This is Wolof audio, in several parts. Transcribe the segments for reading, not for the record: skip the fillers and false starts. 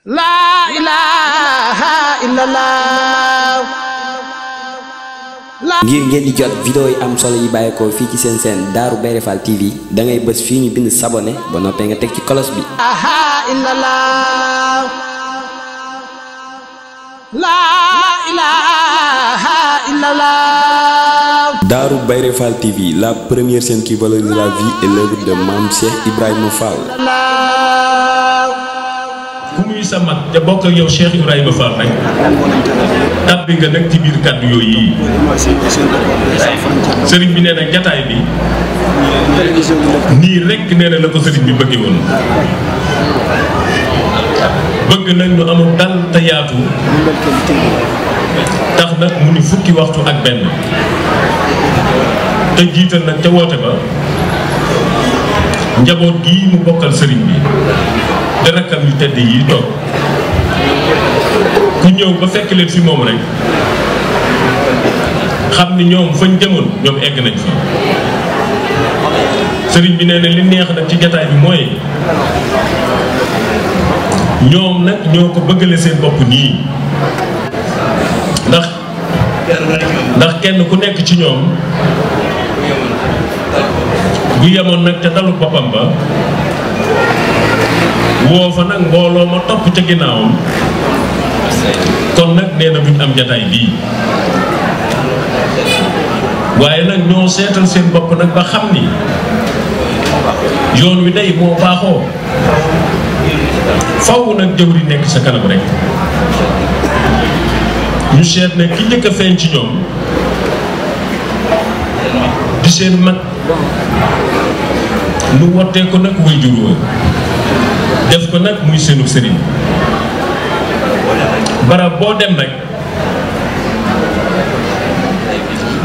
La ilaha illallah. ngir ngeen di jot vidéo yi am solo yi bàyyeekoo fii ci seen chaîne Darou Bairé Fall TV da ngay bës fii ñu bind s'abonné ba noppee nga teg ci cloche bi. La ilaha illallah. Darou Bairé Fall TV, la première chaîne qui valorise la vie et l'œuvre de Mame Cheikh Ibrahima Fall. ku muy sa mag te bokk ak yow Cheikh Ibrahima Fall rek tàbbi nga nag ci biir kàddu yooyu yi sëriñ bi nee na jataay bi nii rek nee na la ko sëriñ bi bëggee woon bëgg nag ñu amul dal te yaatu tax nag mu ni fukki waxtu ak benn te jiital nag ca woote ba njaboot gii mu bokkal sëriñ bi da rakkam yu tedd yi toog ku ñëw ba fekk leen fi moom rek xam ni ñoom fañ jëmoon ñoom egg nañ fa sëriñ bi nee na li neex nag ci jataay bi mooy ñoom nag ñoo ko bëggale seen bopp nii ndax kenn ku nekk ci ñoom bu yemoon nag ca dalu boppam ba woo fa nag mbooloo ma topp ca ginnaawam kon nag nee na duñ am jataay bii waaye nag ñoo seetal seen bopp nag ba xam ni yoon wi day moo baaxoo faw nag jëwri nekk sa kanam rek ñu seet ne ki njëkk a feeñ ci ñoom di seen mag nu wottee ko nag way jur wa def ko nag muy seenu sëriñ barab boo dem nag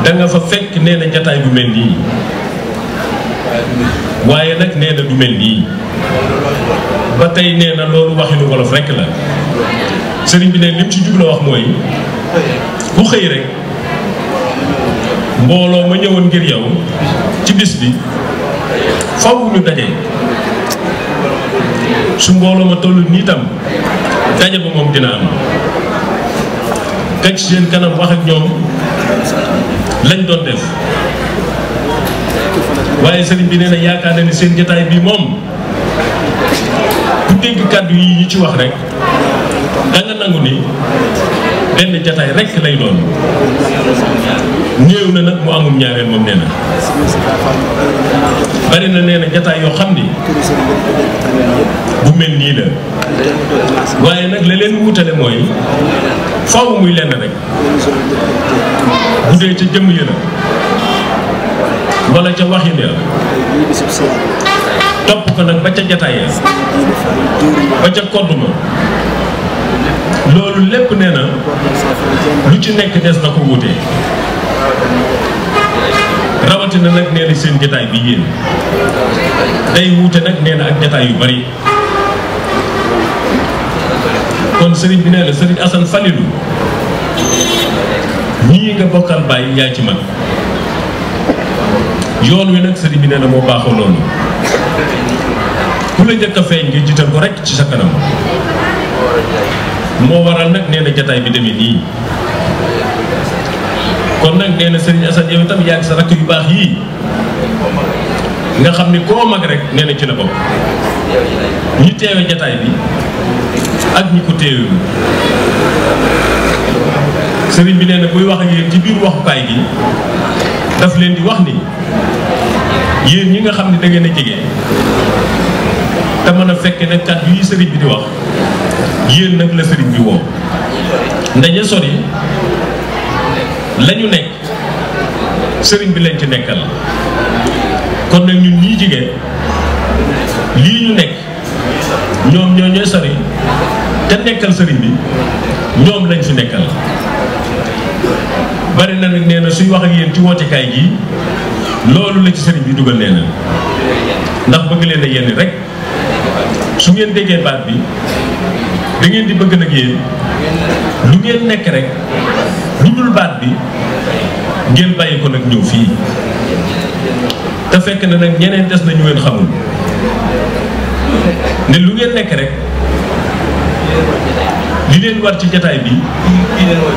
da nga fa fekk nee na jataay bu mel nii waaye nag nee na du mel nii ba tey nee na loolu waxinu wolof rekk la sëriñ bi ne lim ci jubla wax mooy ku xëy rek mbooloo ma ñëwoon ngir yow ci bis bi faw ñu daje su mbooloo ma toll nii tam daje ba moom dina am teg ci seen kanam wax ak ñoom lañ doon def waaye sëriñ bi nee na yaakaar na ni seen jataay bi moom ku dégg kàddu yi ñu ci wax rek da nga nangu ni benn jataay rek lay doon néew na nag mu amul ñaareel moom nee na bari na nee na jataay yoo xam ni bu mel nii la waaye nag la leen wutale mooy faw muy lenn rek bu dee ca jëmm ya la wala ca waxin ya topp ko nag ba ca jataay ya ba ca kodd ma loolu lépp nee na lu ci nekk des na ko wutee rawatina nag nee na seen jataay bi yéen day wuute nag nee na ak jataay yu bari kon sëriñ bi nee na sëriñ Assane Falilou ñii nga bokkal bàyyi yaay ci man yoon wi nag sëriñ bi nee na moo baaxoo loolu ku la njëkk a feeñ nga jiital ko rek ci sa kanam moo waral nag nee na jataay bi demee nii kon nag nee na sëriñ Assane yow itam yaa ngi sa rakk yu baax yii nga xam ni koo mag rek nee na ci la bokk ñi teewe jataay bi ak ñi ko teewe sëriñ bi nee na buy wax ak yéen ci biir waxukaay gi daf leen di wax ni yéen ñi nga xam ne da ngeen a jege te mën a fekk ne kàddu yi sëriñ bi di wax yéen nag la sëriñ bi woo ndaje sori lañu nekk sëriñ bi leen ci nekkal kon nag ñun ñii jigéen lii ñu nekk ñoom ñoo ñooy sori te nekkal sëriñ bi ñoom lañ fi nekkal bari na nag nee na suy wax ak yéen ci wootekaay gi loolu la ci sëriñ bi dugal nee na ndax bëgg leen a yenn rek su ngeen déggee baat bi da ngeen di bëgg nag yéen lu ngeen nekk rek lu dul baat bi ngeen bàyyi ko nag ñëw fii te fekk na nag ñeneen des na ñu ngeen xamul ne lu ngeen nekk rek li leen war ci jataay bi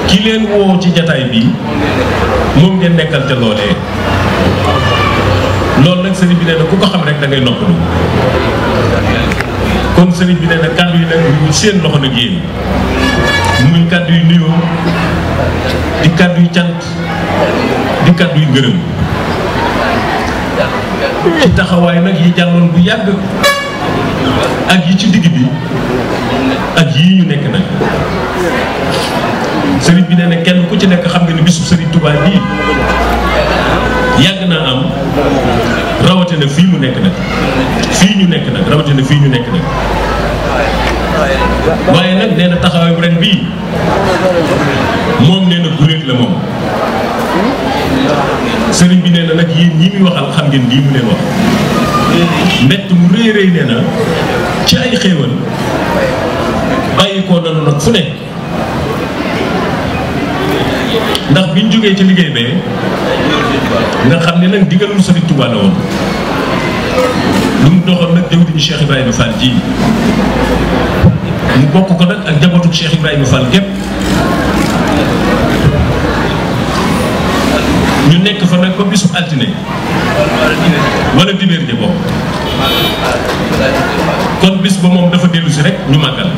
ki leen woo ci jataay bi moom ngeen nekkal te loolee loolu nag sëriñ bi nee na ku ko xam rek da ngay noppalu kon sëriñ bi nee na kàddu yi nag ñu seen loxo nag yéen muy kàddu yu nuyoo di kàddu yu cant di kàddu yu ngërëm ci taxawaay nag yi jàlloon bu yàgg ak yi ci digg bi ak yii ñu nekk nag sëriñ bi nee na kenn ku ci nekk xam nga ni bisu sëriñ Touba bii yàgg naa am rawatina fii mu nekk nag fii ñu nekk nag rawatina fii ñu nekk nag waaye nag nee na taxawaay bu ren bii moom nee na guléet la moom sëriñ bi nee na nag yéen ñi muy waxal xam ngeen lii mu leen wax mbett mu rëy rëy nee na ci ay xéewal bàyyi ko nanu nag fu ne ndax biñ jógee ci liggéey bee nga xam ne nag digalul sëriñ Touba la woon lu mu doxoon nag jëwriñu Cheikh Ibrahima Fall ji mu bokk ko nag ak njabootu Cheikh Ibrahima Fall gépp ñu nekk fa nag ba bisu altine wala dibéer ja bokk kon bis ba moom dafa dellu si rek ñu màggal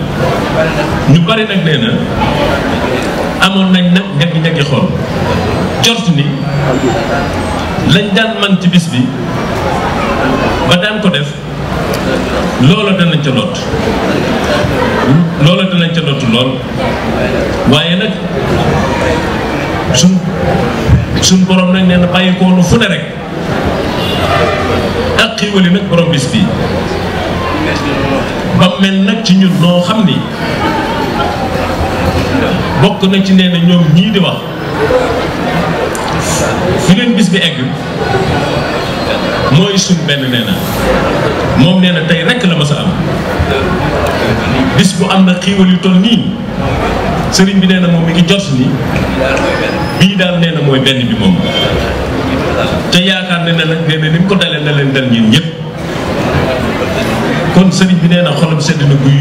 ñu bari nag nee na amoon nañ nag ñaggi xool jort ni lañ daan man ci bis bi ba daan ko def loola danañ ca lot lool waaye nag suñ borom nag nee na bàyyi ko nu fu ne rek ak xiiwali nag borom bis bi ba mel nag ci ñun noo xam ni bokk na ci nee na ñoom ñii di wax fi leen bis bi egg mooy suñ benn nee na moom nee na tey rekk la ma sa am bis bu am na xiiwal yu toll nii sëriñ bi nee na moom mi ngi jot ni bii daal nee na mooy benn bi moom te yaakaar ne na nag nee na ni mu ko dalee na leen dal ñun ñëpp kon sëriñ bi nee na xolam sedd na guy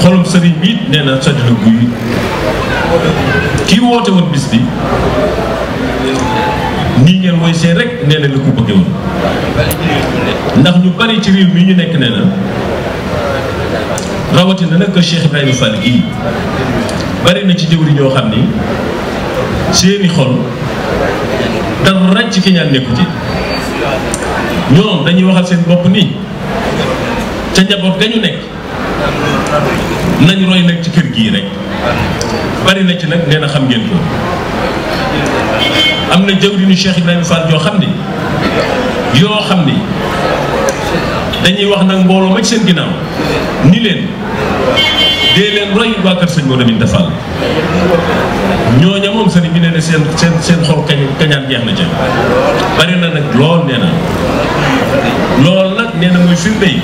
xolum sëriñ bi it nee na sedd na guy kii woote woon bis bi nii ngeen mooy seen rek nee na la ko bëggee woon ndax ñu bari ci réew mi ñu nekk nee na rawatina nag que Cheikh Ibrahima Fall gii bari na ci jëwri ñoo xam ni seeni xol dara ci ki ñaan nekku ci ñoom dañuy waxal seen bopp nii ca njaboot ga ñu nekk nañ roy nag ci kër gii rek bari na ci nag nee na xam ngeen ko am na jëwriñu Cheikh Ibrahima Fall yoo xam ni dañuy wax nag mbooloo ma ci seen ginnaaw ni leen dee leen roy waa kër sëñ Modou Aminta Fall ñooña moom sëriñ bi nee na seen xol kañaan jeex na ca bari na nag lool nee na lool nag nee na mooy firnde yi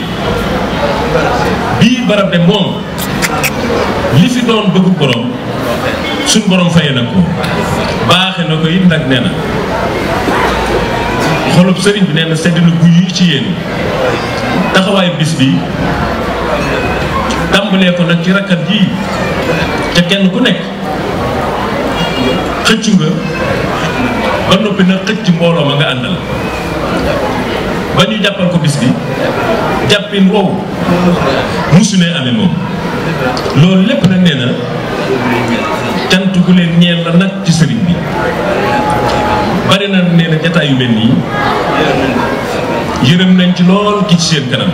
bii barab de moom li fi doon bëggu borom suñ borom faye na ko baaxe na ko it nag nee na xolub sëriñ bi nee na sedd na guy yi ci yéen taxawaayu bis bi tàmbalee ko nag ci rakkat yi te kenn ku nekk xëccu nga ba noppi nag xëcc mbooloo ma nga àndal ba ñu jàppal ko bis bi jàppin wow musu ne amee moom loolu lépp nag nee na cant gu leen ñeel la nag ci sëriñ bi bari na nee na jataay yu mel nii yërëm nañ ci lool ki ci seen kanam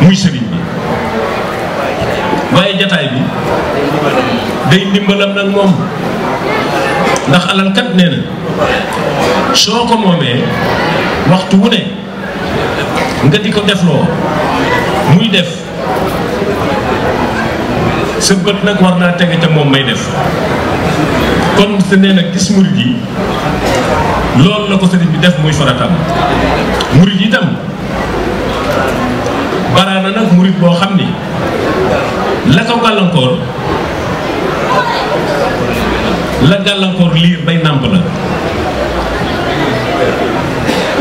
muy sëriñ bi waaye jataay bi day ndimbalam nag moom ndax alal kat nee na soo ko moomee waxtu wu ne nga di ko defloo muy def sa bët nag war naa tege ca moom may def kon se nee na gis murid yi loolu la ko sëriñ bi def muy faratam murid yi itam baraana nag murid boo xam ni la ko gàllankoor liir bay nàmp la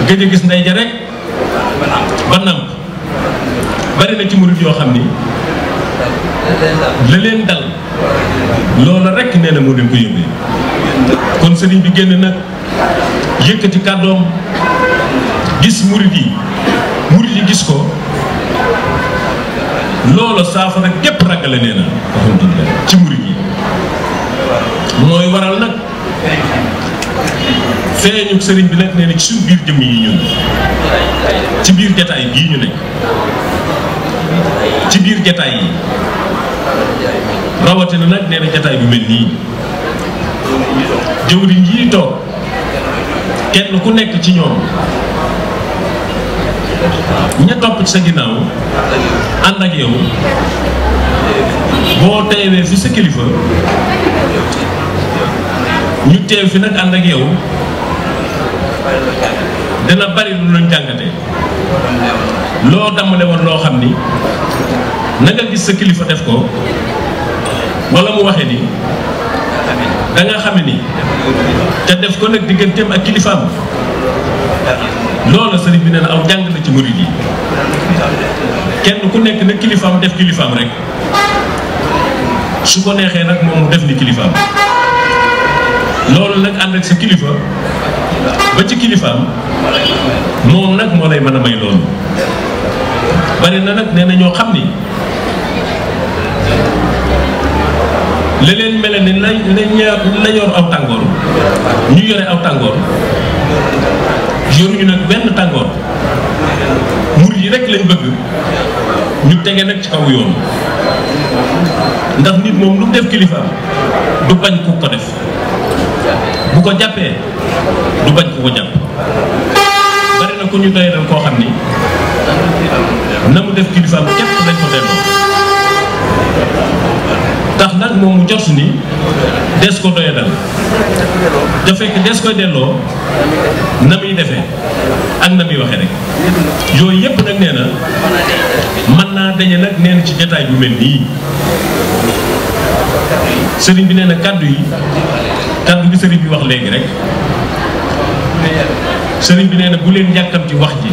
gëj a gis ndey ja rek ba nàmp bari na ci murid yoo xam ni la leen dal loola rekk nee na moo leen ko yóbbee kon sëriñ bi génn nag yëkkati kàddoom gis murid yi gis ko loola saafara gépp raggale nee na alhamdulilah ci murid yi mooy waral nag feeñu sëriñ bi nag nee na ci suñu biir jëmm yi ñun ci biir jataay bii ñu nekk ci biir jataay yi rawatina nag nee na jataay bu mel nii jëwriñ yi toog kenn ku nekk ci ñoom ña topp ci sa ginnaaw ànd ak yow boo teewee fi sa kilifa ñu teew fi nag ànd ak yow dina bari lu lañ jàngate loo damale woon loo xam ni na nga gis sa kilifa def ko wala mu waxe ni da nga xam ni te def ko nag digganteem ak kilifaam loola sëriñ bi nee na aw jàng la ci murid yi kenn ku nekk nag kilifaam def kilifaam rek su ko neexee nag moom mu def ni kilifaam loolu nag ànd ak sa kilifa ba ci kilifaam moom nag moo lay mën a may loolu bari na nag nee na ñoo xam ni la leen mel ni la yor aw tàngoor ñu yore aw tàngoor yoruñu nag benn tàngoor murid yi rek lañ bëgg ñu tege nag ci kaw yoon ndax nit moom lu def kilifaam du bañ ku ko def bu ko jàppee du bañ ku ko jàpp bari na ko ñu doy dal koo xam ni na mu def kilifaam képp lañ ko delloo tax nag moom mu jot ni des ko doy dal da fekk des koy delloo na muy defee ak na muy waxee rek yooyu yépp nag nee na mën naa daje nag nee na ci jataay bu mel nii sëriñ bi nee na kàddu gi sëriñ bi wax léegi rek sëriñ bi nee na bu leen yàkkamti wax ji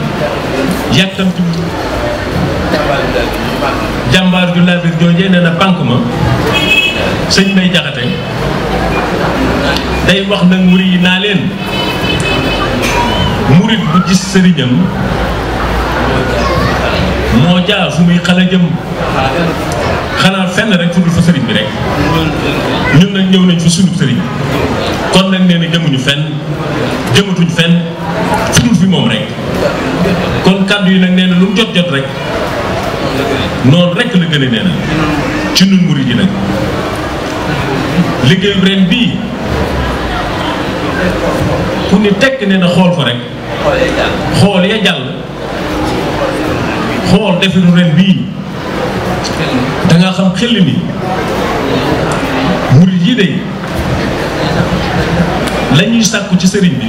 yàkkamti jàmbaar ju laabir joojee nee na pànk ma sëñ Mbay Jaxate day wax nag murid yi naa leen murid bu gis sëriñam moo jaar fu muy xala jëm xanaa fenn rek fu dul fa sëriñ bi rek ñun nag ñëw nañ fa sunub sëriñ kon nag nee na jëmuñu fenn jëmatuñ fenn fu dul fi moom rek kon kàddu yi nag nee na lu mu jot rek noonu rek la gën a nee na ci nun murid yi nag liggéeyu ren bii ku ni tekk nee na xool ko rek xool ya jàll xool defiru ren bii da nga xam xel ni murid yi de la ñuy sàkku ci sëriñ bi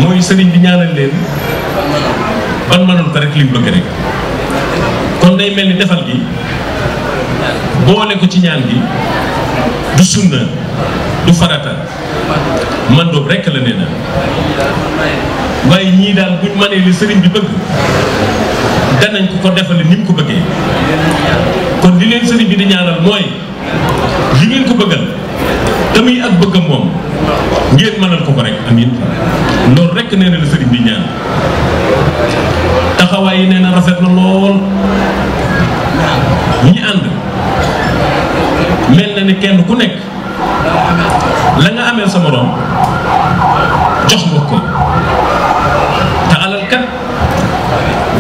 mooy sëriñ bi ñaanal leen ban mënoon ko rek li mu bëgg rek kon day mel ni defal gi boole ko ci ñaan gi du sunna du farata man doob rekk la nee na waaye ñii daal buñ mënee li sëriñ bi bëgg danañ ko defale ni mu ko bëggee kon li leen sëriñ bi di ñaanal mooy li ngeen ko bëggal te muy ak bëggam moom ngeen mënal ko rek amiin loolu rekk nee na la sëriñ bi ñaan taxawaay yi nee na rafet na lool ñi ànd mel na ni kenn ku nekk la nga amee sa morom jox nga ko te alal kat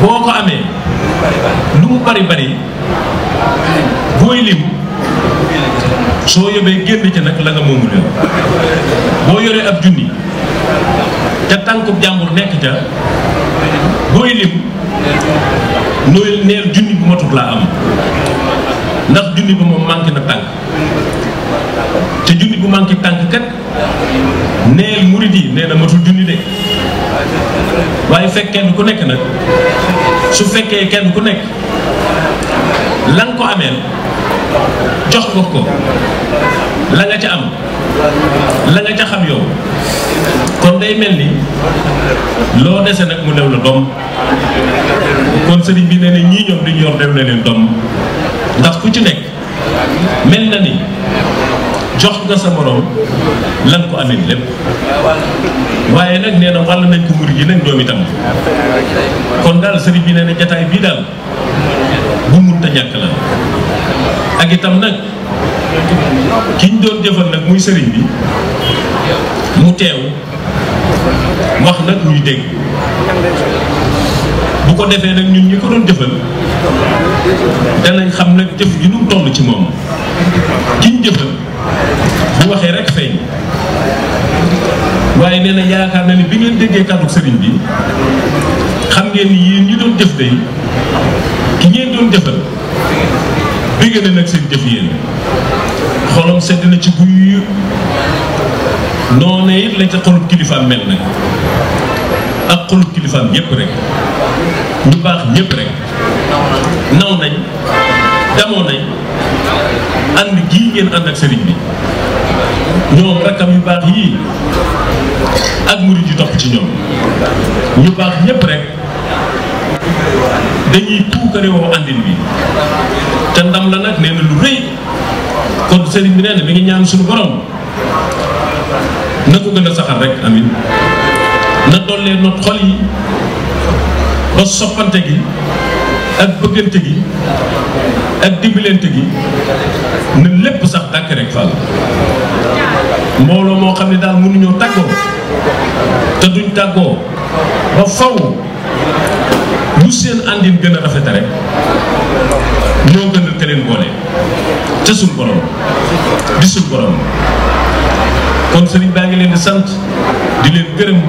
boo ko amee lu mu bari bari booy lim soo yóbbee génn ca nag la nga moomu leen boo yoree ab junni te tànkub jàmbur nekk ca booy lim nooy neel junni bu matut laa am ndax junni ba moom manqué na tànk te junni bu manqué tànk kat neel murid yi nee na matul junni de waaye fekk kenn ku nekk nag su fekkee kenn ku nekk la nga ko ameel jox nga ko la nga ca am la nga ca xam yow kon day mel ni loo dese nag mu new la doom kon sëriñ bi nee na ñii ñoom duñ yor dem na leen doom ndax ku ci nekk mel na ni jox nga sa morom lan ko amee lépp waaye nag nee na wàll nañ ko murid yi nag ñoom itam kon daal sëriñ bi nee na jataay bii daal bu munta ñàkk la ak itam nag kiñ doon jëfal nag muy sëriñ bi mu teew wax nag ñuy dégg bu ko defee nag ñun ñi ko doon jëfal danañ xam nag jëf gi nu toll ci moom kiñ jëfal bu waxee rek feeñ waaye nee na yaakaar na ni bi ngeen déggee kàddu sëriñ bi xam ngeen ni yéen ñi doon jëf day ki ngeen doon jëfal bégg na nag seen jëf yéen xolam sedd na ci guy noonu it lañ ca xolub kilifaam mel nag ak xolub kilifaam yépp rek ñu baax ñépp rek naw nañ damoo nañ ànd gii ngeen ànd ak sëriñ bi ñoom rakkam yu baax yii ak murid yi topp ci ñoom ñu baax ñépp rek dañuy tuukare woo àndin bi te ndam la nag nee na lu rëy kon sëriñ bi nee na mi ngi ñaan suñu borom na ko gën a saxal rek amin na dollee not xol yi ba soppante gi ak bëggante gi ak dimbalante gi na lépp sax dàkk rek Fall mbooloo moo xam ne daal mënuñoo tàggoo te duñ tàggoo ba faw lu seen àndin gën a rafete rek ñoo gën a leen boole ca suñ borom di suñ borom kon sëriñ baa ngi leen di sant di leen gërëm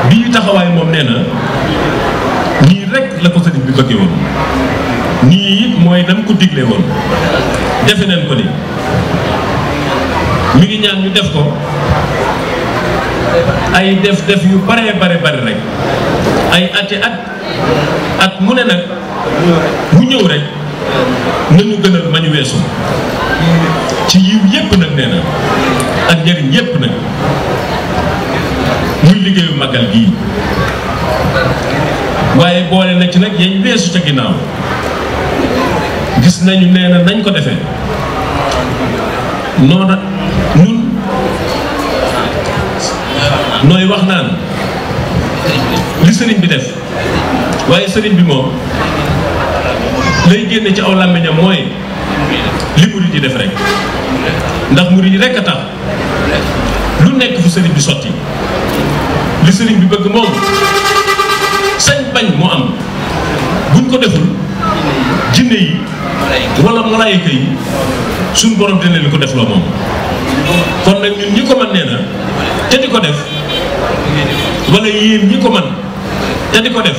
bii taxawaay moom nee na nii rek la ko sëriñ bi bëggee woon nii it mooy nam ko digle woon defe nañ ko ni mi ngi ñaan ñu def ko ay def yu bare rek ay ati at mu ne nag mu ñëw rek nañu gënal ma ñu weesu ci yiw yépp nag nee na ak njëriñ yépp nag muy liggéeyu màggal gii waaye boole na ci nag yañ weesu ca ginnaaw gis nañu nee na nañ ko defee noona nun nooy wax naan li sëriñ bi def waaye sëriñ bi moom lay génne ci aw làmmiñam mooy li murid yi def rek ndax murid yi rek a tax lu nekk fu sëriñ bi sotti li sëriñ bi bëgg moom sañ bañ mu am buñ ko deful jinne yi wala malaayika yi suñ borom dina leen ko def loo moom kon nag ñun ñi ko mën nee na te di ko def wala yéen ñi ko mën te di ko def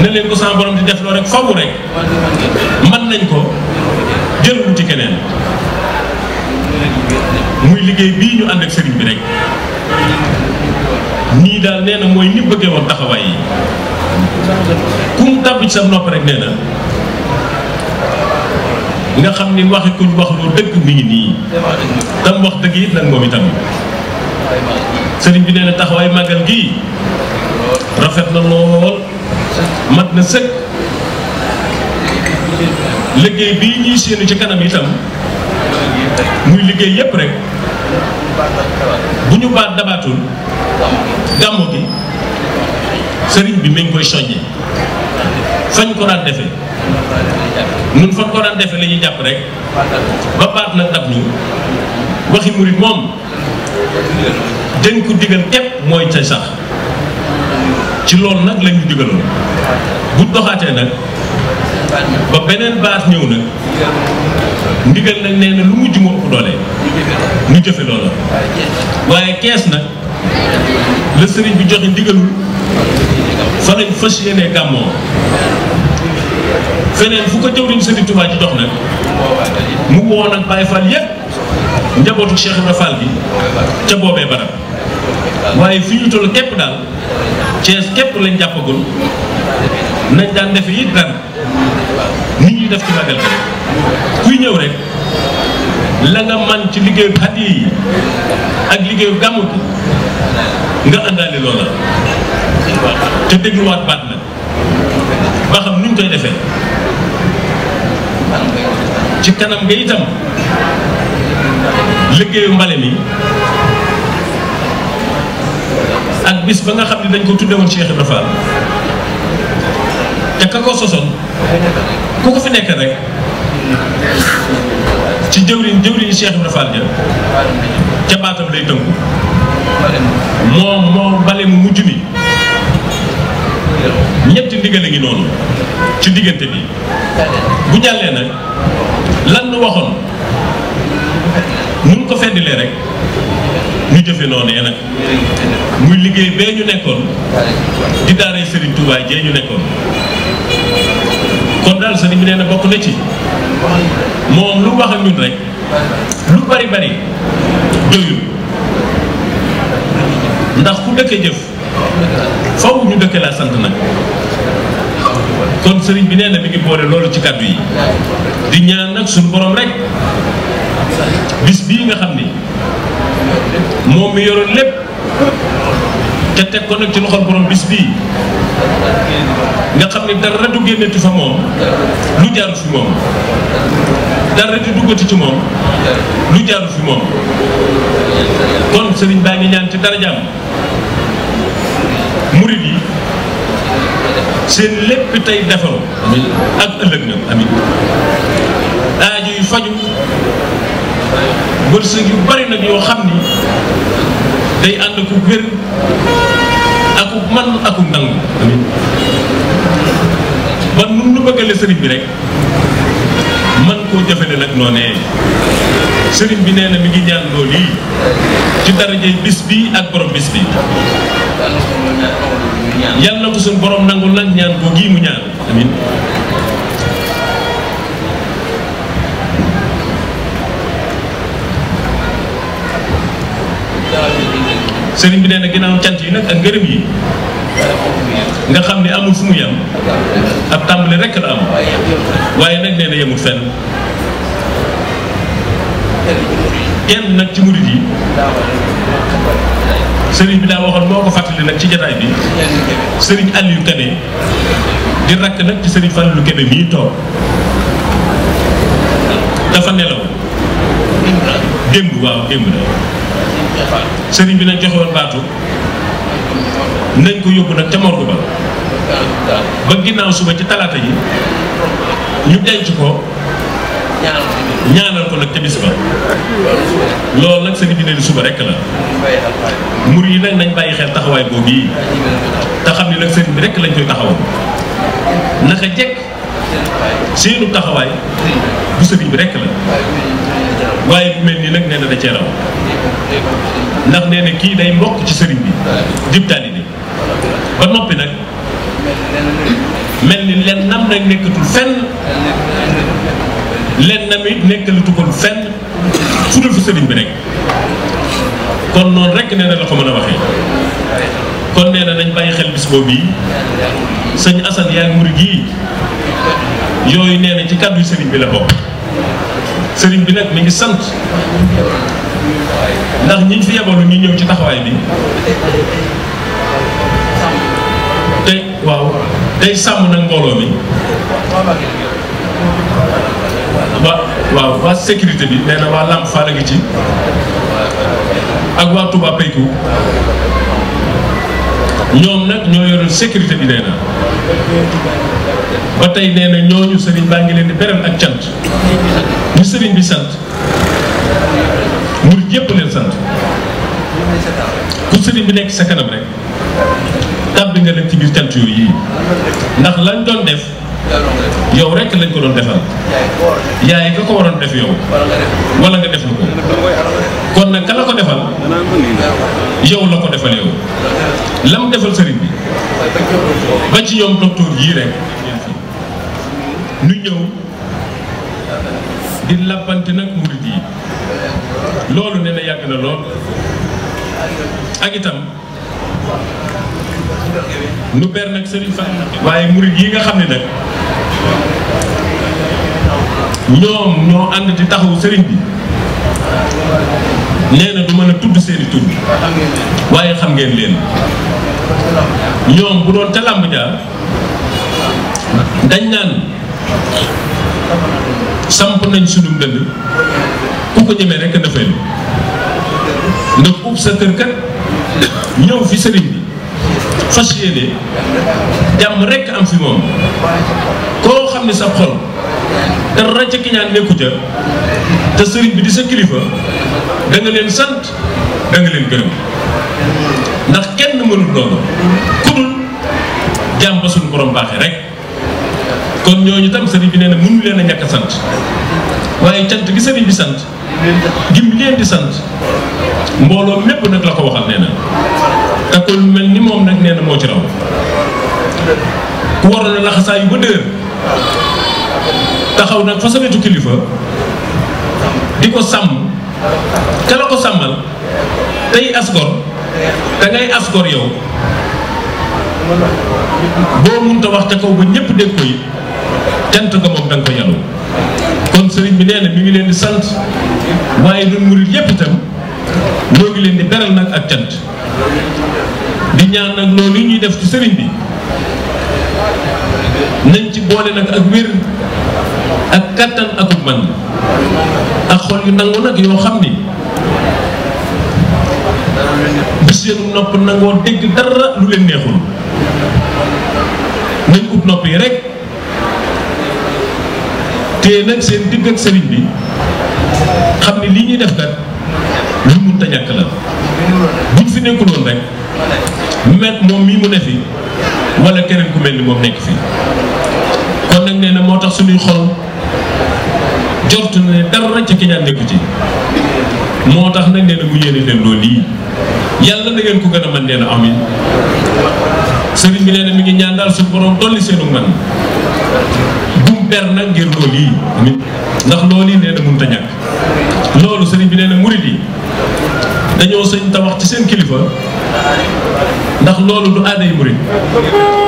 ne leen ko sama borom di def loo rek fawu rek mën nañ ko jël wuti keneen muy liggéey bii ñu ànd ak sëriñ bi rek nii daal nee na mooy ni bëggee woon taxawaay yi ku mu tàbb ci sa nopp rek nee na nga xam ni waxi kuñ wax loo dëgg mi ngi nii tam wax dëgg it nag moom itam sëriñ bi nee na taxawaay màggal gii rafet na lool mat na sëkk liggéey bii ñuy séenu ci kanam itam muy liggéey yépp rek bu ñu baat dabaatul gàmmu gi sëriñ bi mi ngi koy soññe fañ ko daan defe nun fañ ko daan defe la ñuy jàpp rek ba baat nag dab ñu waxi murit moom dañ ko digal képp mooy ca sax ci loolu nag lañu digaloon bu doxaatee nag ba beneen baat ñëw nag ndigal nag nee na lu mujj mu ëpp doole ñu jëfe loola waaye kees nag la sëriñ bi joxe ndigalul fa lañ fas yéenee gàmmoo feneen fu ko jëwriñ sëriñ Tuubaa ci dox nag mu woo nag Baay Faal yépp njabootu Cheikh Ibra Fall bi ca boobee barab waaye fi ñu toll képp daal Cees képp lañ jàppagul nañ daan defe it dara nit ñi def ci magal ka rek kuy ñëw rek la nga man ci liggéeyu hadiya yi ak liggéeyu gàmmu gi nga àndaale loola te dégluwaat baat nag ba xam nuñ koy defee ci kanam nga itam liggéeyu mbale mi ak bis ba nga xam ne dañ ko tudde woon Cheikh Ibra Fall te ka ko sosoon ku ko fi nekk rek ci jëwriñ Cheikh Ibra Fall ja ca baatam lay tënku moo mbale mu mujj mi ñetti ndigal a ngi noonu ci diggante bi bu jàllee nag lan nu waxoon nun ko feddilee rek ñu jëfe noonee nag muy liggéey bee ñu nekkoon di daaray Serigne Touba jee ñu nekkoon kon daal sëriñ bi nee na bokk na ci moom lu wax ak ñun rek lu bari bari doyul ndax ku dëkke jëf faw ñu dëkke laa sant nag kon sëriñ bi nee na mi ngi boole loolu ci kàddu yi di ñaan nag suñu borom rek bis bii nga xam ni moom mi yoroon lépp te teg ko nag ci loxol borom bis bii nga xam ne dara du génnati fa moom lu jaarul fi moom dara di duggati ci moom lu jaarul fi moom kon sëriñ baa ngi ñaan ci darajaam murid yi seen lépp tey defaru ak ëllëg nag amin aajo yu faju wërsëg yu bari nag yoo xam ni day ànd ku wér aku man aku nangu amin ba nun nu bëggale sëriñ bi rek man koo jëfale nag noonee sëriñ bi nee na mi ngi ñaan loolu yi ci darajey bis bi ak borom bis bi yàlla na ko suñu borom nangul nag ñaan koo gii mu ñaan amin sëriñ bi nee na ginnaaw cant yi nag ak ngërëm yi nga xam ne amul fu mu yem ab tàmbali rekk la am waaye nag nee na yemul fenn kenn nag ci murid yi sëriñ bi daa waxoon moo ko fàttali nag ci jataay bi sëriñ Aliou Kébé di rakk nag ci sëriñ Fallou Kébé mii toog dafa nelaw démb waaw démb la sëriñ bi nag joxe woon baatu nañ ko yóbbu nag ca morgue ba ginnaaw suba ci talaata yi ñu denc ko ñaanal ko nag ca bis ba loolu nag sëriñ bi ne suba rekk la mur yi nag nañ bàyyi xel taxawaay boobu yi te xam ni nag sëriñ bi rekk lañ koy taxawal naka jekk seenu taxawaay bu sëriñ bi rekk la waaye bu mel nii nag nee na da cee raw ndax nee na kii day mbokk ci sëriñ bi dib taalibe ba noppi nag mel ni len nam nag nekkatul fenn len nam it nekkalutukul fenn fu dul fi sëriñ bi rek kon noonu rek nee na la ko mën a waxee kon nee na nañ bàyyi xel bis boobu yi sëñ Assane yaa ngi murid yi yooyu nee na ci kàddu sëriñ bi la bokk sëriñ bi nag mi ngi sant ndax ñi fi yebalu ñu ñëw ci taxawaay bi tey waaw tey sàmm nag mbooloo mi waaw waa sécurité bi nee na waa Lamp Fall a ngi ci ak waa Touba Peykou ñoom nag ñoo yoroon sécurité bi nee na ba tey nee na ñooñu sëriñ baa ngi leen di beral ak cant ñu sëriñ bi sant murid yépp leen sant ku sëriñ bi nekk sa kanam rek tàbbi nga leen ci biir cant yooyu yi ndax lañ doon def yow rek lañ ko doon defal yaay nga ko waroon def yow wala nga def lu ko kon nag ka la ko defal yow la ko defal yow lam defal sëriñ bi ba ci ñoom docteur yii rek ñu ñëw di labbante nag murid yi loolu nee na yàgg na lool ak itam nu ber nag sëriñ Fall waaye murid yi nga xam ne nag ñoom ñoo ànd di taxawu sëriñ bi nee na du mën a tudd seeni tur waaye xam ngeen leen ñoom bu doon ca làmb ja dañ naan nañ sunum dënd ku ko ñemee rek na fay nga ub sa kër kat ñëw fi sëriñ bi fas yéene jàmm rek am fi moom koo xam ne sa xol dara ca ki ñaan nekku ca te sëriñ bi di sa kilifa da nga leen sant da nga leen gërëm ndax kenn mënul loolu ku dul jàmm ba suñu borom baaxee rek kon ñooñu tam sëriñ bi nee na mënu leen a ñàkk a sant waaye cant gi sëriñ bi sant gim leen di sant mbooloo mépp nag la ko waxal nee na te ko lu mel ni moom nag nee na moo ci raw ku waroon a laxasaa yu ba dëgër taxaw nag fa sa wetu kilifa di ko sàmm te la ko sàmmal tey asgor da ngay asgor yow boo munta wax ca kaw ba ñëpp dégg ko yi cant nga moom da nga ko yàllu kon sëriñ bi nee na mi ngi leen di sant waaye ñun murid yépp itam ñoo ngi leen di beral nag ak cant di ñaan nag loolu yi ñuy def ci sëriñ bi nañ ci boole nag ak wér ak kattan akub man ak xol yu nangu nag yoo xam ni bu seenu nopp nangoo dégg dara lu leen neexul nañ ub nopp yi rek te nag seen digg ak sëriñ bi xam ni lii ñuy def kat lu mun ta ñàkk la buñ fi nekkuloon rek met moom mii mu ne fi wala keneen ku mel ni moom nekk fi kon nag nee na moo tax suñuy xol jortu na ne dara ca ki ñaan nekku ci moo tax nag nee na mu yéene leen loolu lii yàlla na ngeen ko gën a mën nee na amin sëriñ bi nee na mi ngi ñaan daal suñu borom dolli seenu man bum ber nag ngir loolu yi amin ndax loolu yi nee na mënut a ñàkk loolu sëriñ bi nee na murid yi dañoo sëñ ta wax ci seen kilifa ndax loolu du aaday murid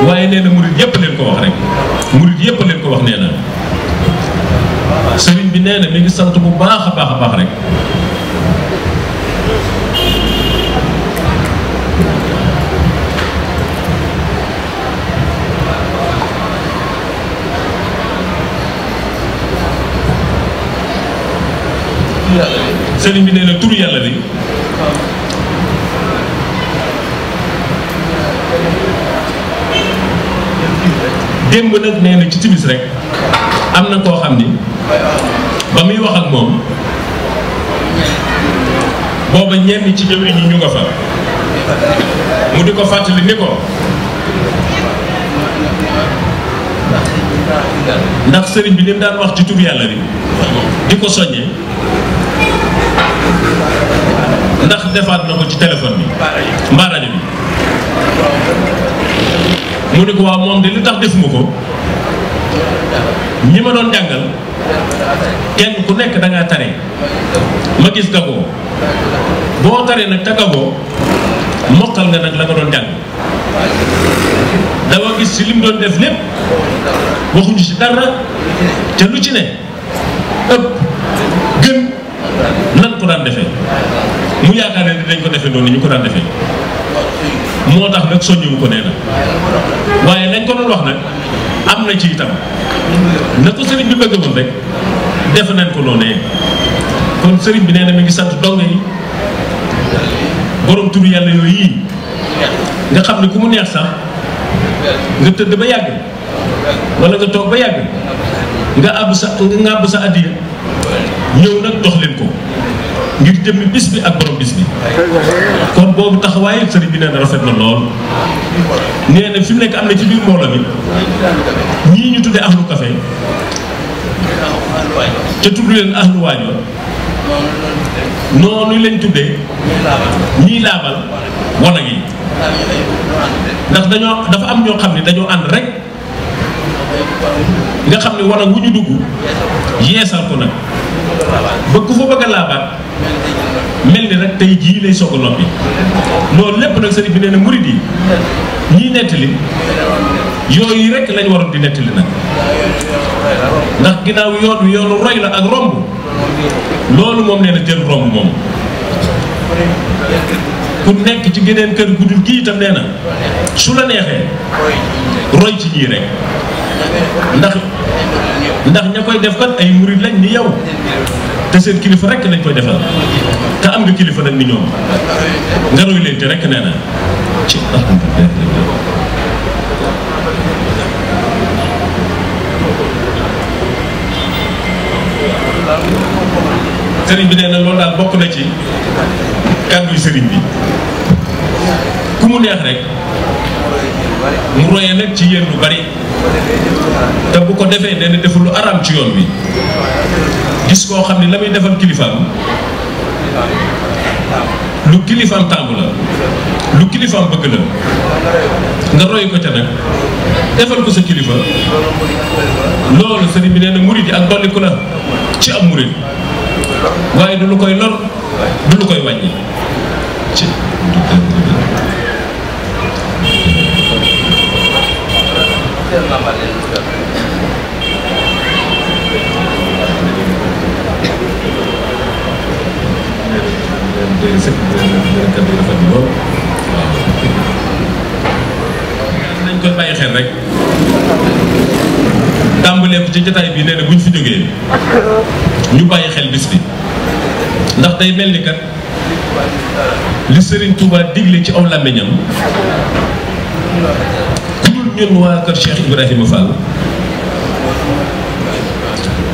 waaye nee na murid yépp leen ko wax rek murid yépp leen ko wax nee na sëriñ bi nee na mi ngi sant bu baax a baax a baax rek sëriñ bi nee na turu yàlla bi démb nag nee na ci timis rek am na koo xam ni ba muy wax ak moom booba ñenn ci jëwriñ ñi ñu nga fa mu di ko fàttali ni ko ndax sëriñ bi li mu daan wax ci turu yàlla bi di ko soññee ndax defaat na ko ci téléphone bi mbaa rajo bi mu ne ko waaw moom de li tax defuma ko ñi ma doon jàngal kenn ku nekk da ngaa tare ma gis gagoo boo taree nag te gagoo mokkal nga nag la nga doon jàng dama gis ci li mu doon def lépp waxuñu ci dara te lu ci ne ëpp gën nan ko daan defee mu yaakaar ne dinañ ko defee noonu ñu ko daan defee moo tax nag soññuwu ko nee na waaye nañ ko doon wax nag am na ci itam na ko sëriñ bi bëgg woon rek def nañ ko noonee kon sëriñ bi nee na mi ngi sant dongo yi borom turu yàlla yooyu yii nga xam ne ku mu neex sax nga tëdd ba yàgg wala nga toog ba yàgg nga àbb sa addiya ñëw nag dox leen ko ngir jëmmi bis bi ak borom bis bi kon boobu taxawaay sëriñ bi nee na rafet na lool nee na fi mu nekk am na ci biir mbooloo mi ñii ñu tuddee ahlu café te tudd leen ahlu waañoo noonu lañ tuddee ñii laabal wanag yi ndax dafa am ñoo xam ne dañoo ànd rek nga xam ne wanag wu ñu dugg yeesal ko nag ba ku fa bëgg a laabaat mel ni rek tey jii lay soog a noppi loolu lépp nag sëriñ bi nee na murid yi ñii nettali yooyu rek lañ waroon di nettali nag ndax ginnaaw yoon wi yoonu roy la ak romb loolu moom nee na jël romb moom ku nekk ci geneen kër guddul gii itam nee na su la neexee roy ci ñii rek ndax ndax ña koy def kat ay murid lañ ni yow te seen kilifa rek lañ koy defal te am nga kilifa nag ni ñoom nga roy leen te rek nee na ci sëriñ bi nee na loolu daal bokk na ci kàddu yi sëriñ bi ku mu neex rek mu royee nag ci yéen lu bari te bu ko defee nee na deful lu araam ci yoon bi gis koo xam ne la muy defal kilifaam lu kilifaam tàmbu la lu kilifaam bëgg la nga roy ko ca nag defal ko sa kilifa loolu sëriñ bi nee na murid yi ak dolliku la ci am murid waaye du lu koy lor du lu koy wàññi ci nañ koy bàyyi xel rek tàmbalee ko ci jotaay bi nee na buñ fi jógee ñu bàyyi xel bis bi ndax day mel ni kat li Serigne Touba digle ci aw làmmiñam ku dul ñun waa kër Cheikh Ibrahima Fall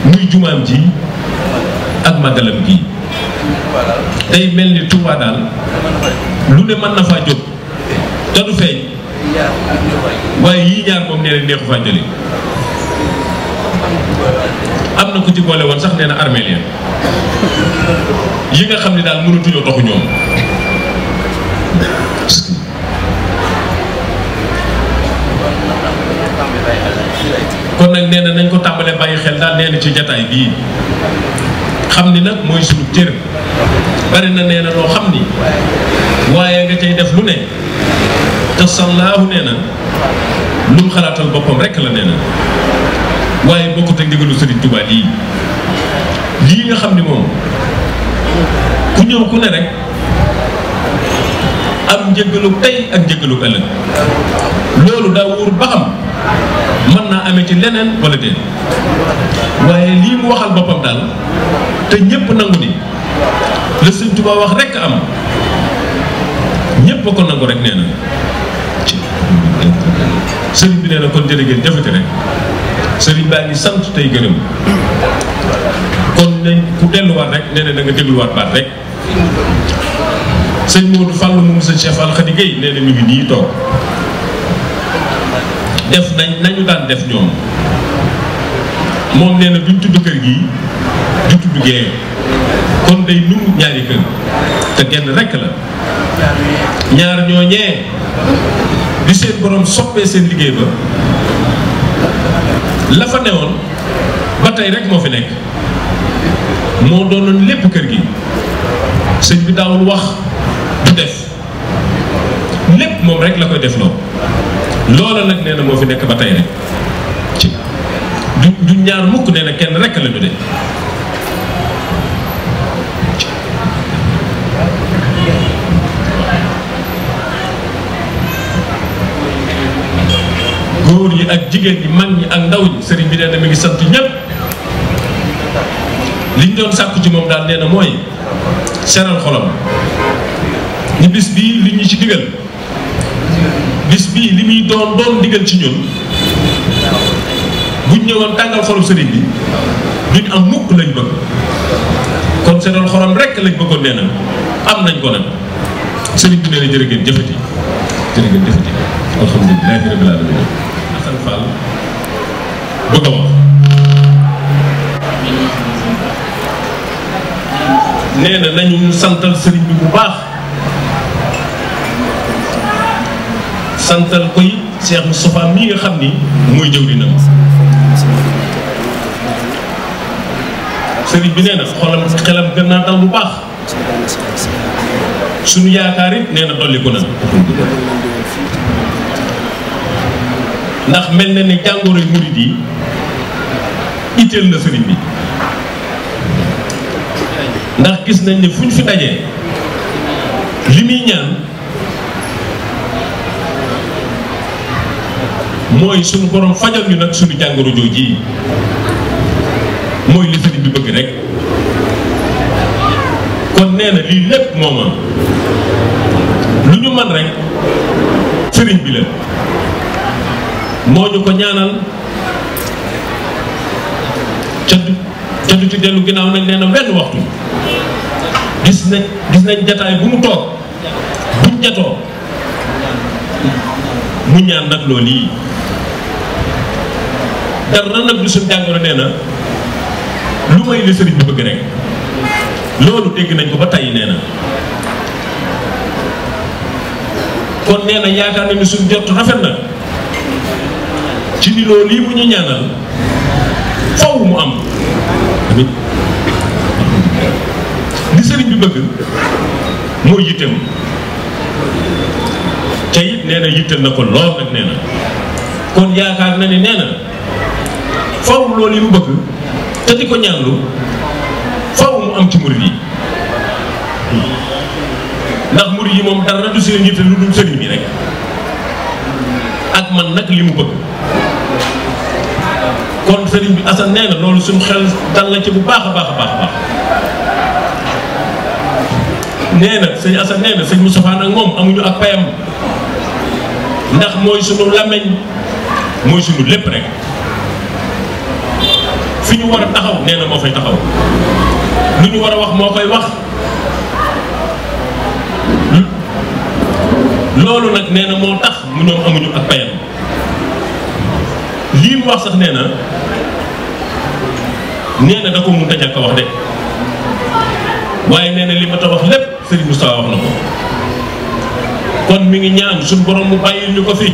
muy jumaam ji ak màggalam gi day mel ni Touba daal lu ne mën na faa jóg te du feeñ waaye yii ñaar moom nee na neexu faa jële am na ku ci boole woon sax nee na armeel ya yi nga xam ne daal mënatuñoo doxu ñoom kon nag nee na nañ ko tàmbalee bàyyi xel daal nee na ci jataay bii xam ni nag mooy sunu cër bari na nee na loo xam ni waaye nga cay def lu ne te sallaahu nee na lu mu xalaatal boppam rekk la nee na waaye bokkut ak ndigalu Sëriñ Tuubaa lii nga xam ni moom ku ñëw ku ne rek am njëggalu tey ak njëggalu ëllëg loolu daa wóor ba xam mën naa amee ci leneen wala déet waaye lii mu waxal boppam daal te ñépp nangu ni la Sëriñ Tuubaa wax rekk am ñépp a ko nangu rek nee na sëriñ bi nee na kon jërë ngeen jëfati rek sëriñ baa ngi sant tey gërëm kon nañ ku delluwaat rek nee na da nga dégluwaat baat rek sëñ Modou Fall moom sëñ Cheikh Fall Khady Gueye nee na mi ngi nii toog def nañu daan def ñoom moom nee na duñ tudd kër gi du tudd gee kon day nuru ñaari kër te genn rekk la ñaar ñooñee di seen borom soppee seen liggéey ba la fa newoon ba tey rek moo fi nekk moo doonoon lépp kër gi sëñ bi daawul wax du def lépp moom rek la koy def loola nag nee na moo fi nekk ba tey rek ci du ñaar mukk nee na kenn rek la ñu de góor yi ak jigéen ñi mag ñi ak ndaw ñi sëriñ bi nee na mi ngi sant ñépp liñ doon sàkku ci moom daal nee na mooy seral xolam ni bis bii li ñu ci digal bis bii li muy doon digal ci ñun buñ ñëwoon tàngal xolum sëriñ bi duñ am mukk lañ bëgg kon seral xolam rekk lañ bëggoon nee na am nañ ko nag sëriñ bi nee na jërë ngeen jëfati jërë ngeen jëfati alhamdulilahi rabbil alamin Assane Fall bëgg a wax nee na nañu santal sëriñ bi bu baax santal koy Cheikh Moustapha mii nga xam ni mooy jëwriñam sëriñ bi nee na xelam gën naa dal bu baax suñu yaakaar it nee na dolli ko na ndax mel na ni jàngoroy murid yi itteel na sëriñ bi ndax gis nañ ne fuñ fi dajee li muy ñaan mooy suñu borom fajal ñu nag suñu jàngoro jooji mooy li sëriñ bi bëgg rek kon nee na lii lépp mooma lu ñu man rek sëriñ bi la moo ñu ko ñaanal ca du ci dellu ginnaaw nag nee na benn waxtu gis nañ jataay bu mu toog buñ jatoo mu ñaan nag loolu yi dara nag du suñ jàngoro nee na lu may li sëriñ bi bëgg rek loolu dégg nañ ko ba tey nee na kon nee na yaakaar na ni suñ jot rafet na ci ni loolu lii mu ñu ñaanal faw mu am tamit li sëriñ bi bëgg moo yitteem te it nee na yitteel na ko lool nag nee na kon yaakaar na ni nee na faw loolu yi mu bëgg te di ko ñaanlu faw mu am ci murid yi ndax murid yi moom dara du seen yitte lu dul sëriñ bi rek ak man nag li mu bëgg kon sëriñ bi Assane nee na loolu suñu xel dal na ci bu baax a baax a baax a baax nee na sëñ Assane nee na sëñ Moustapha nag moom amuñu ak payam ndax mooy sunu làmmiñ mooy sunu lépp rek fi ñu war a taxaw nee na moo fay taxaw lu ñu war a wax moo koy wax loolu nag nee na moo tax mu ñoom amuñu ak payam lii mu wax sax nee na da ko mun a ñàkk a wax de waaye nee na li ma ta wax lépp Serigne Moustapha wax na ko kon mi ngi ñaan suñu borom mu bàyyil ñu ko fi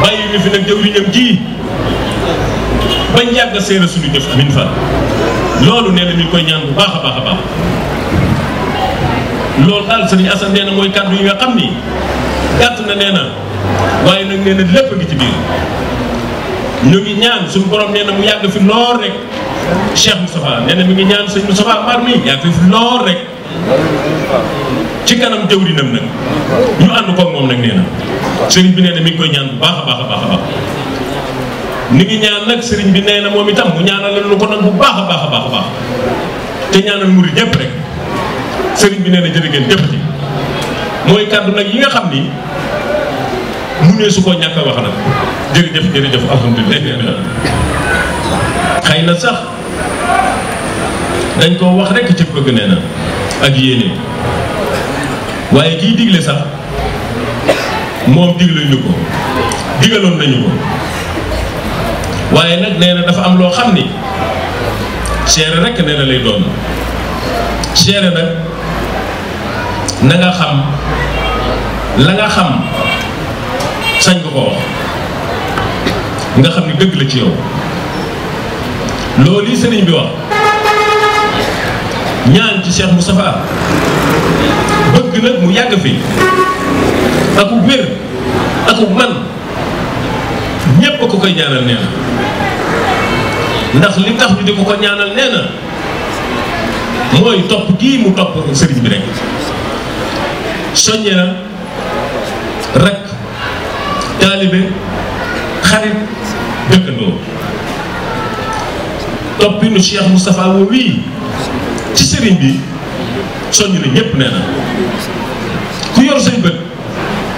bàyyil ñu fi nag jëwriñam ji bañ yàgg a seere suñu jëf amin fa loolu nee na mi ngi koy ñaan bu baax a baax a baax loolu daal Serigne Assane nee na mooy kàddu yi nga xam ni gàtt na nee na waaye nag nee na lépp a ngi ci biir ñu ngi ñaan suñu borom nee na mu yàgg fi lool rek Cheikh Moustapha nee na mi ngi ñaan sëñ Moustapha Mbar mi yàgg fi lool rek ci kanam jëwrinam nag ñu ànd koog moom nag nee na sëriñ bi nee na mi ngi koy ñaan bu baax a baax a baax a baax ni ngi ñaan nag sëriñ bi nee na moom itam mu ñaanal lu ko nag bu baax a baax a baax a baax te ñaanal murid yépp rek sëriñ bi nee na jërë ngeen jëfati mooy kàddu nag yi nga xam ni mu ne su ko ñàkk a wax nag jërëjëf alhamdulilah xëy na sax dañ koo wax rekk ci bëgg nee na ak yéene waaye kiy digle sax moom digle ñu ko digaloon nañu ko waaye nag nee na dafa am loo xam ni seere rekk nee na lay doon seere nag na nga xam la nga xam sañ nga ko wax nga xam ni dëgg la ci yow loolu yi sëriñ bi wax ñaan ci Cheikh Moustapha bëgg nag mu yàgg fi aku wér aku man ñépp ko koy ñaanal nee na ndax li tax ñu di ko ko ñaanal nee na mooy topp gii mu topp sëriñ bi rek soññe na rek taalibe xarit dëkkandoo toppinu Cheikh Moustapha woo wii ci sëriñ bi soññ na ñépp nee na ku yor say bët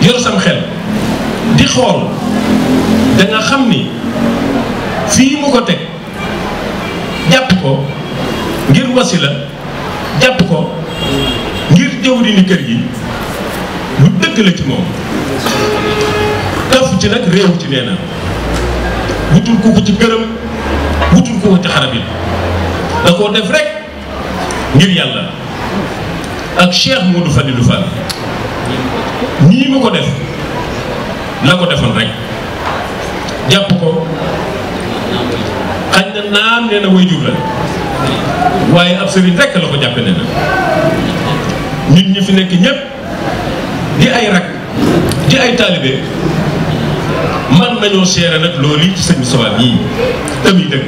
yor sam xel di xool da nga xam ni fii mu ko teg jàpp ko ngir wasila jàpp ko ngir jëwriñu kër gi lu dëgg la ci moom tafu ci nag réew ci nee na wutul ku ko ci gërëm wutul ku ko ci xarab yi da koo def rek ngir yàlla ak Cheikh Modou Fadilou Fall nii mu ko def la ko defoon rek jàpp ko xañ na naam nee na way jur la waaye ab sëriñ rek la ko jàppe nee na nit ñi fi nekk ñépp di ay rak di ay taalibe man nañoo seere nag loolu yi ci sëñ Moustapha yii tamit dëgg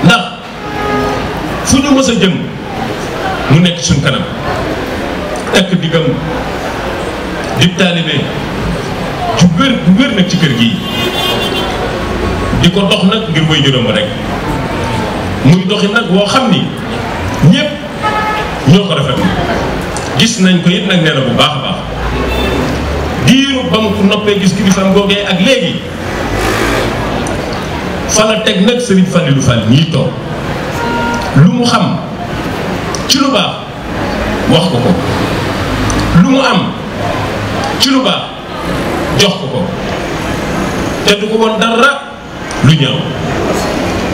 ndax fu ñu mës a jëm mu nekk suñ kanam tekk diggam di taalibe ju wér nag ci kër gi di ko dox nag ngir way juróom rek muy doxi nag woo xam ni ñépp ñoo ko rafetlu gis nañ ko it nag nee na bu baax a baax diiru ba mu noppee gis kilifaam googee ak léegi fa la teg nag Serigne Fallilou Fall ñii toog lu mu xam ci lu baax wax ko ko lu mu am ci lu baax jox ko ko te du ko woon dara lu ñaaw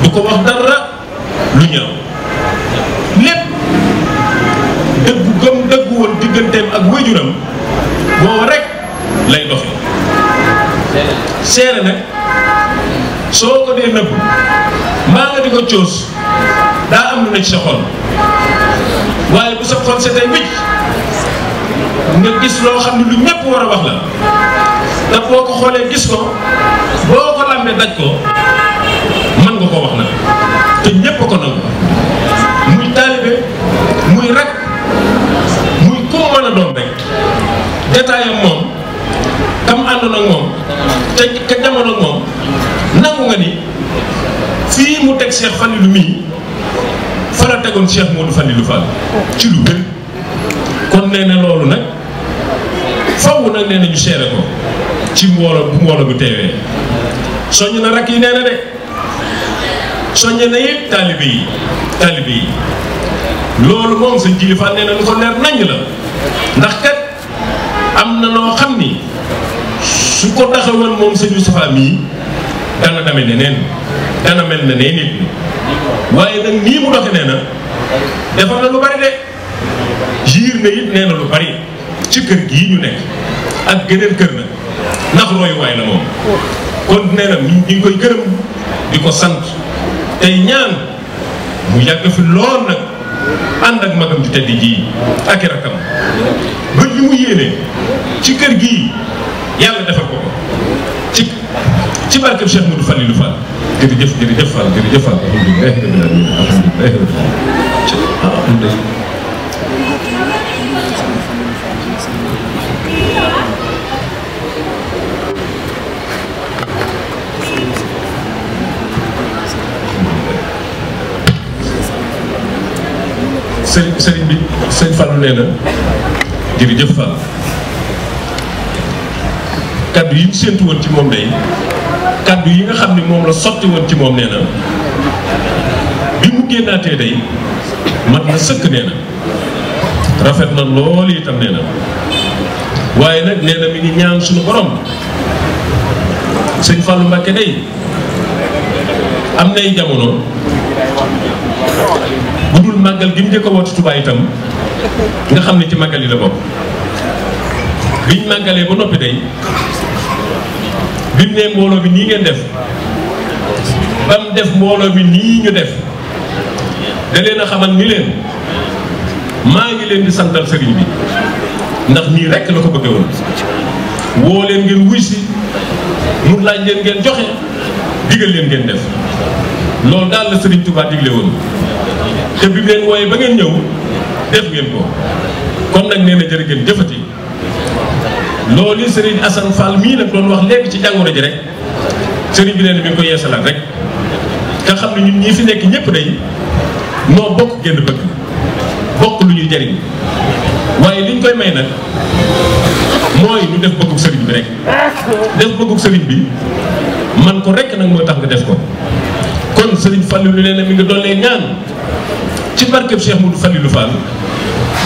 du ko wax dara lu ñaaw lépp dëggu gëm dëggu woon digganteem ak wéjuram boobu rek lay doxe seere nag soo ko dee nëbb maa nga di ko coos daa am lu ne ci sa xol waaye bu sa xol setee wicc nga gis loo xam ne lu ñépp war a wax la te boo ko xoolee gis ko boo ko lambee daj ko mën nga ko wax nag te ñépp ko nangu muy taalibe muy rak muy ku mu mën a doon rek détaillam moom kam àndoon ak moom te ka jamono ak moom nangu nga ni fii mu teg Cheikh Fallilou mii fa la tegoon Cheikh Modou Fallilou Fall ci lu wér kon nee na loolu nag faw nag nee na ñu seere ko ci mbooloo bu teewee soññ na rakk yi nee na de soññ na it taalibe yi loolu moom sëñ Jili Fall nee na lu ko leer naññ la ndax kat am na noo xam ni su ko taxawoon moom sëñ Moustapha mii dana dame neneen dana mel na nee nit ñi waaye nag nii mu doxe nee na defar na lu bari de yiir na it nee na lu bari ci kër gii ñu nekk ak geneen kër nag ndax royuwaay la moom kon nee na ñu ngi koy gërëm di ko sant tey ñaan mu yàgg fi lool nag ànd ak magam ju tedd ji ak i rakkam ba li mu yéene ci kër gii yàlla defal ko ci barkeb Cheikh Modou Fallilou Fall jërëjëf Fall alhamdulilah rabbil alamin alhamdulilah rabbil alamin sëriñ bi sëñ Fallou nee na jërëjëf Fall kaddu yi ñu séentu woon ci moom day kaddu yi nga xam ne moom la sotti woon ci moom nee na bi mu génnaatee day mat na sëkk nee na rafet na loolu itam nee na waaye nag nee na mi ngi ñaan suñu borom sëñ Fallou Mbacké day am nay jamono bu dul màggal gi mu njëkk a woote Touba itam nga xam ne ci màggal yi la bokk biñ màggalee ba noppi day bi mu ne mbooloo bi nii ngeen def ba mu def mbooloo bi nii ñu def da leen a xamal ni leen maa ngi leen di santal sëriñ bi ndax nii rekk la ko bëgge woon woo leen ngeen wuy si mu laaj leen ngeen joxe digal leen ngeen def loolu daal la sëriñ Touba digle woon te bi ngeen wooye ba ngeen ñëw def ngeen ko kon nag nee na jërë ngeen jëfati loolu sëriñ Assane Fall mii nag doon wax léegi ci jàngoro ji rek sëriñ bi nee na mi ngi ko yeesalaat rek nga xam ne ñun ñii fi nekk ñëpp day noo bokk génn bëgg bokk lu ñuy jariñ waaye liñ koy may nag mooy ñu def bëggug sëriñ bi rek def bëggug sëriñ bi man ko rek nag mooy tax nga def ko kon sëriñ Fallilou nee na mi ngi dollee ñaan ci barkeb Cheikh Modou Fallilou Fall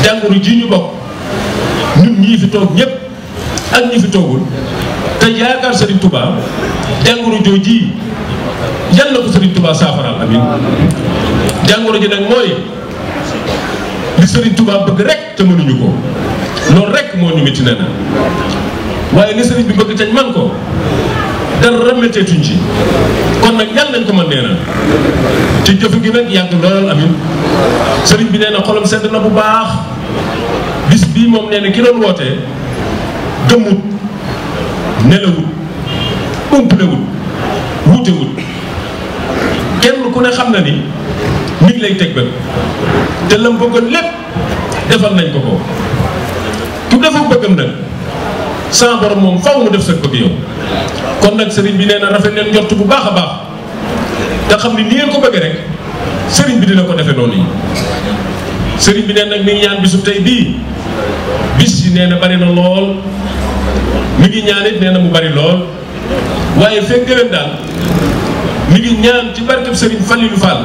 jàngoro ji ñu bokk ñun ñii fi toog ñëpp ak ñi fi toogul te yaakaar Serigne Touba jàngoro jooji yal na ko Serigne Touba saafaraal amin jàngoro ji nag mooy li Serigne Touba bëgg rek te mënuñu ko loolu rek moo ñu métti nee na waaye li Serigne bi bëgg tañ man ko dara métteetuñ ci kon nag yal nañ ko mën nee na ci jëf gi nag yàgg lool amin Serigne bi nee na xolam sedd na bu baax bis bii moom nee na ki doon wootee gëmmut nelawut umpalewut wuutewut kenn ku ne xam na ni nit lay teg bët te lam bëggoon lépp defal nañ ko ko ku defu bëggam nag sama borom moom faw mu def sa bëgg yow kon nag sëriñ bi nee na rafet leen njort bu baax a baax te xam ni ni ngeen ko bëgg rek sëriñ bi dina ko defee noonu yi sëriñ bi nee nag mi ngi ñaan bisu tey bii bis yi nee na bari na lool mi ngi ñaan it nee na mu bari lool waaye fekk déwén daal mi ngi ñaan ci barkeb sëriñ Falilou Fall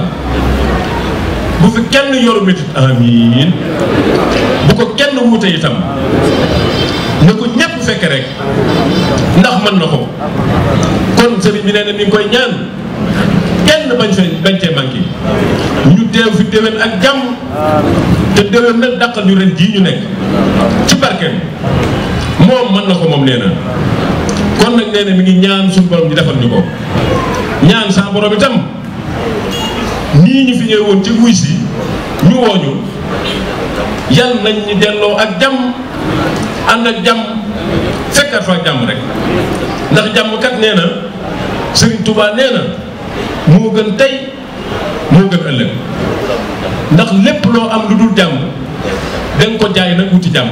bu fi kenn yoru métit amiin bu ko kenn wuute itam na ko ñépp fekke rek ndax mën na ko kon sëriñ bi nee na mi ngi koy ñaan kenn bañ cee manqué ñu teew fi déwén ak jàmm te déwén nag dàqal ñu ren jii ñu nekk ci barkeem moom mën na ko moom nee na kon nag nee na mi ngi ñaan suñu borom ñu defal ñu ko ñaan sa borom itam nii ñu fi ñëw woon ci wuy si ñu wooñu yal nañ ñu delloo ak jàmm ànd ak jàmm fekkat fa ak jàmm rek ndax jàmm kat nee na Serigne Touba nee na moo gën tey moo gën ëllëg ndax lépp loo am lu dul jàmm danga ko jaay nag wuti jàmm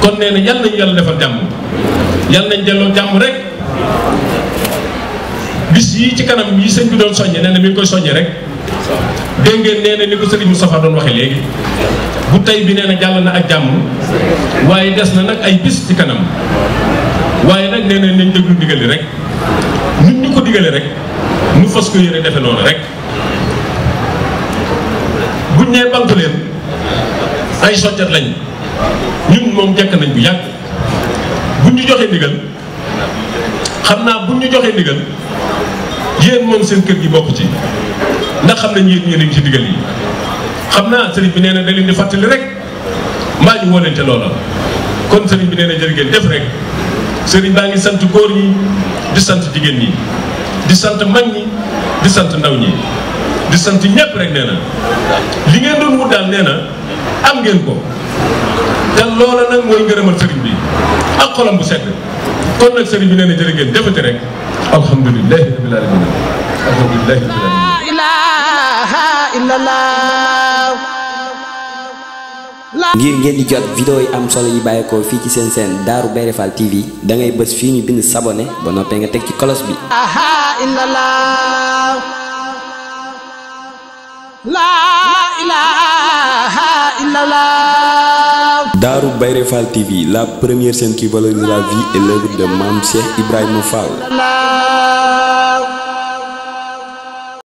kon nee na yal nañu yàlla defal jàmm yal nañ delloo jàmm rek bis yi ci kanam yi sëñ bi doon soññe nee na mi ngi koy soññe rek dégg ngeen nee na ni ko Serigne Moustapha doon waxee léegi bu tey bi nee na jàll na ak jàmm waaye des na nag ay bis ci kanam waaye nag nee na nañ déglu ndigali rek nit ñu ko digale rek nu fas ko yére defe noonu rek buñ nee bantu leen ay soccet lañ ñun moom jekk nañ bu yàgg buñ ñu joxee ndigal xam naa buñ ñu joxee ndigal yéen moom seen kër gi bokk ci ndax xam nañ yéen ñi ci ndigal yi xam naa sëriñ bi nee na da leen di fàttali rek mbaa ñu woo leen ca loola kon sëriñ bi nee na jërë ngeen def rek sëriñ baa ngi sant góor ñi di sant jigéen ñi di sant mag ñi di sant ndaw ñi di sant ñépp rek nee na li ngeen doon wut daal nee na am ngeen ko te loola nag mooy ngërëmal sëriñ bi ak xolam bu sedd kon nag sëriñ bi nee na jërë ngeen defati rek alhamdulillahi rabbil alamin alhamdulillahi rabbil alamin la ilaha illallah. ngir ngeen di jot vidéo yi am solo yi bàyyeekoo fii ci seen chaîne Darou Bairé Fall TV da ngay bës fii ñu bind s'abonner ba noppee nga teg ci cloche bi. Darou Bairé Fall TV, la première chaîne qui valorise la vie et l'œuvre de Mame Cheikh Ibrahima Fall.